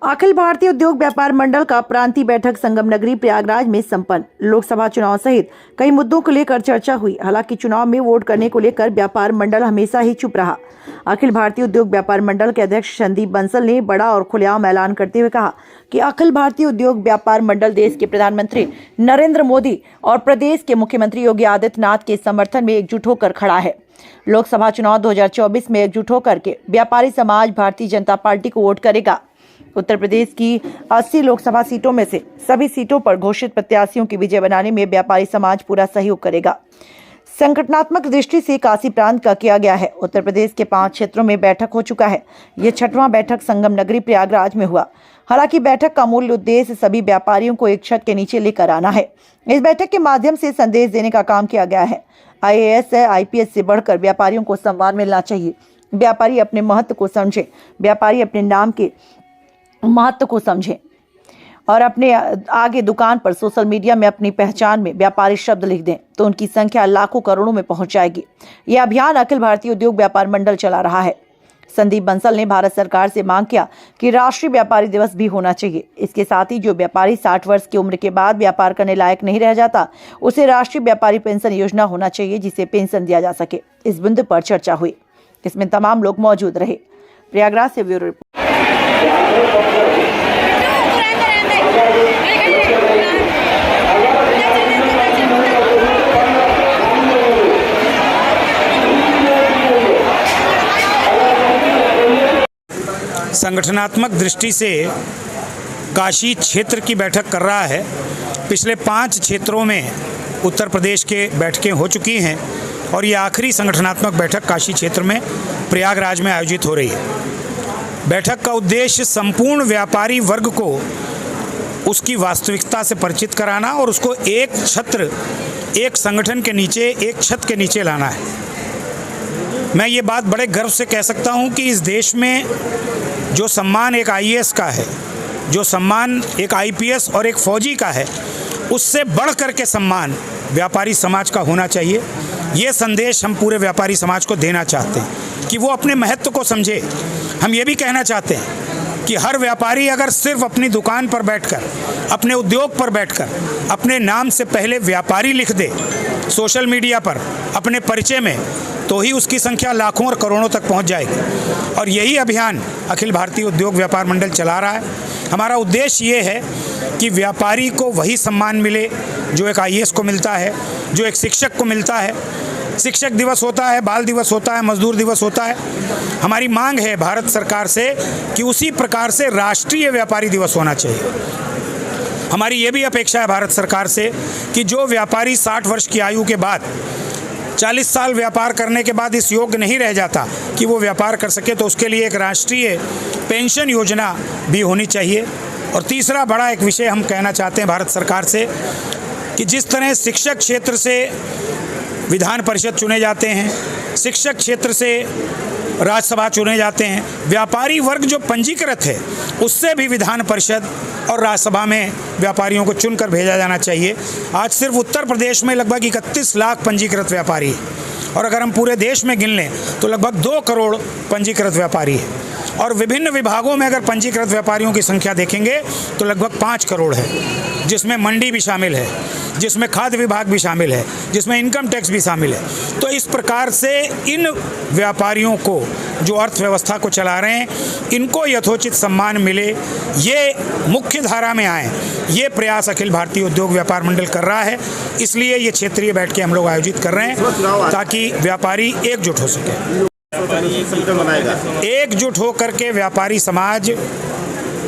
अखिल भारतीय उद्योग व्यापार मंडल का प्रांतीय बैठक संगम नगरी प्रयागराज में संपन्न। लोकसभा चुनाव सहित कई मुद्दों को लेकर चर्चा हुई। हालांकि चुनाव में वोट करने को लेकर व्यापार मंडल हमेशा ही चुप रहा। अखिल भारतीय उद्योग व्यापार मंडल के अध्यक्ष संदीप बंसल ने बड़ा और खुलेआम ऐलान करते हुए कहा कि अखिल भारतीय उद्योग व्यापार मंडल देश के प्रधानमंत्री नरेंद्र मोदी और प्रदेश के मुख्यमंत्री योगी आदित्यनाथ के समर्थन में एकजुट होकर खड़ा है। लोकसभा चुनाव 2024 में एकजुट होकर के व्यापारी समाज भारतीय जनता पार्टी को वोट करेगा। उत्तर प्रदेश की 80 लोकसभा सीटों में से सभी सीटों पर घोषित प्रत्याशियों की विजय बनाने में व्यापारी समाज पूरा सहयोग करेगा। संगठनात्मक दृष्टि से काशी प्रांत का किया गया है। उत्तर प्रदेश के 5 क्षेत्रों में बैठक हो चुका है। ये 6वां बैठक संगम नगरी प्रयागराज में हुआ। हालांकि बैठक का मूल उद्देश्य सभी व्यापारियों को एक छत के नीचे लेकर आना है। इस बैठक के माध्यम से संदेश देने का काम किया गया है। IAS से IPS से बढ़कर व्यापारियों को सम्मान मिलना चाहिए। व्यापारी अपने महत्व को समझे, व्यापारी अपने नाम के महत्व को समझें और अपने आगे दुकान पर सोशल मीडिया में अपनी पहचान में व्यापारी शब्द लिख दें तो उनकी संख्या लाखों करोड़ों में पहुंच जाएगी। यह अभियान अखिल भारतीय उद्योग व्यापार मंडल चला रहा है। संदीप बंसल ने भारत सरकार से मांग किया कि राष्ट्रीय व्यापारी दिवस भी होना चाहिए। इसके साथ ही जो व्यापारी 60 वर्ष की उम्र के बाद व्यापार करने लायक नहीं रह जाता, उसे राष्ट्रीय व्यापारी पेंशन योजना होना चाहिए, जिसे पेंशन दिया जा सके। इस बिंदु पर चर्चा हुई। इसमें तमाम लोग मौजूद रहे। प्रयागराज से ब्यूरो रिपोर्ट। संगठनात्मक दृष्टि से काशी क्षेत्र की बैठक कर रहा है। पिछले 5 क्षेत्रों में उत्तर प्रदेश के बैठकें हो चुकी हैं और ये आखिरी संगठनात्मक बैठक काशी क्षेत्र में प्रयागराज में आयोजित हो रही है। बैठक का उद्देश्य संपूर्ण व्यापारी वर्ग को उसकी वास्तविकता से परिचित कराना और उसको एक छत्र, एक संगठन के नीचे, एक छत के नीचे लाना है। मैं ये बात बड़े गर्व से कह सकता हूँ कि इस देश में जो सम्मान एक IAS का है, जो सम्मान एक IPS और एक फौजी का है, उससे बढ़ कर के सम्मान व्यापारी समाज का होना चाहिए। ये संदेश हम पूरे व्यापारी समाज को देना चाहते हैं कि वो अपने महत्व को समझे। हम ये भी कहना चाहते हैं कि हर व्यापारी अगर सिर्फ अपनी दुकान पर बैठकर, अपने उद्योग पर बैठकर अपने नाम से पहले व्यापारी लिख दे सोशल मीडिया पर अपने परिचय में, तो ही उसकी संख्या लाखों और करोड़ों तक पहुंच जाएगी। और यही अभियान अखिल भारतीय उद्योग व्यापार मंडल चला रहा है। हमारा उद्देश्य ये है कि व्यापारी को वही सम्मान मिले जो एक IAS को मिलता है, जो एक शिक्षक को मिलता है। शिक्षक दिवस होता है, बाल दिवस होता है, मजदूर दिवस होता है। हमारी मांग है भारत सरकार से कि उसी प्रकार से राष्ट्रीय व्यापारी दिवस होना चाहिए। हमारी ये भी अपेक्षा है भारत सरकार से कि जो व्यापारी 60 वर्ष की आयु के बाद 40 साल व्यापार करने के बाद इस योग्य नहीं रह जाता कि वो व्यापार कर सके, तो उसके लिए एक राष्ट्रीय पेंशन योजना भी होनी चाहिए। और तीसरा बड़ा एक विषय हम कहना चाहते हैं भारत सरकार से कि जिस तरह शिक्षक क्षेत्र से विधान परिषद चुने जाते हैं, शिक्षक क्षेत्र से राज्यसभा चुने जाते हैं, व्यापारी वर्ग जो पंजीकृत है उससे भी विधान परिषद और राज्यसभा में व्यापारियों को चुनकर भेजा जाना चाहिए। आज सिर्फ उत्तर प्रदेश में लगभग 31 लाख पंजीकृत व्यापारी है और अगर हम पूरे देश में गिन लें तो लगभग 2 करोड़ पंजीकृत व्यापारी है। और विभिन्न विभागों में अगर पंजीकृत व्यापारियों की संख्या देखेंगे तो लगभग 5 करोड़ है, जिसमें मंडी भी शामिल है, जिसमें खाद्य विभाग भी शामिल है, जिसमें इनकम टैक्स भी शामिल है। तो इस प्रकार से इन व्यापारियों को जो अर्थव्यवस्था को चला रहे हैं, इनको यथोचित सम्मान मिले, ये मुख्य धारा में आए, ये प्रयास अखिल भारतीय उद्योग व्यापार मंडल कर रहा है। इसलिए ये क्षेत्रीय बैठकें हम लोग आयोजित कर रहे हैं ताकि व्यापारी एकजुट हो सके। एकजुट होकर के व्यापारी समाज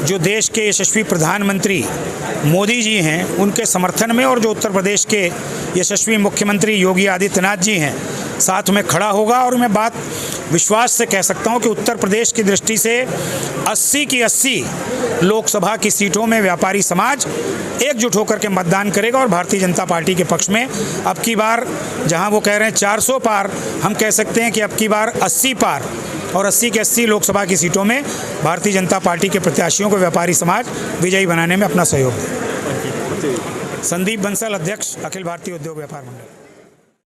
जो देश के यशस्वी प्रधानमंत्री मोदी जी हैं उनके समर्थन में और जो उत्तर प्रदेश के यशस्वी मुख्यमंत्री योगी आदित्यनाथ जी हैं साथ में खड़ा होगा। और मैं बात विश्वास से कह सकता हूं कि उत्तर प्रदेश की दृष्टि से 80 की 80 लोकसभा की सीटों में व्यापारी समाज एकजुट होकर के मतदान करेगा और भारतीय जनता पार्टी के पक्ष में अब की बार, जहां वो कह रहे हैं 400 पार, हम कह सकते हैं कि अब की बार 80 पार और 80 की 80 लोकसभा की सीटों में भारतीय जनता पार्टी के प्रत्याशियों को व्यापारी समाज विजयी बनाने में अपना सहयोग दें। संदीप बंसल, अध्यक्ष अखिल भारतीय उद्योग व्यापार मंडल।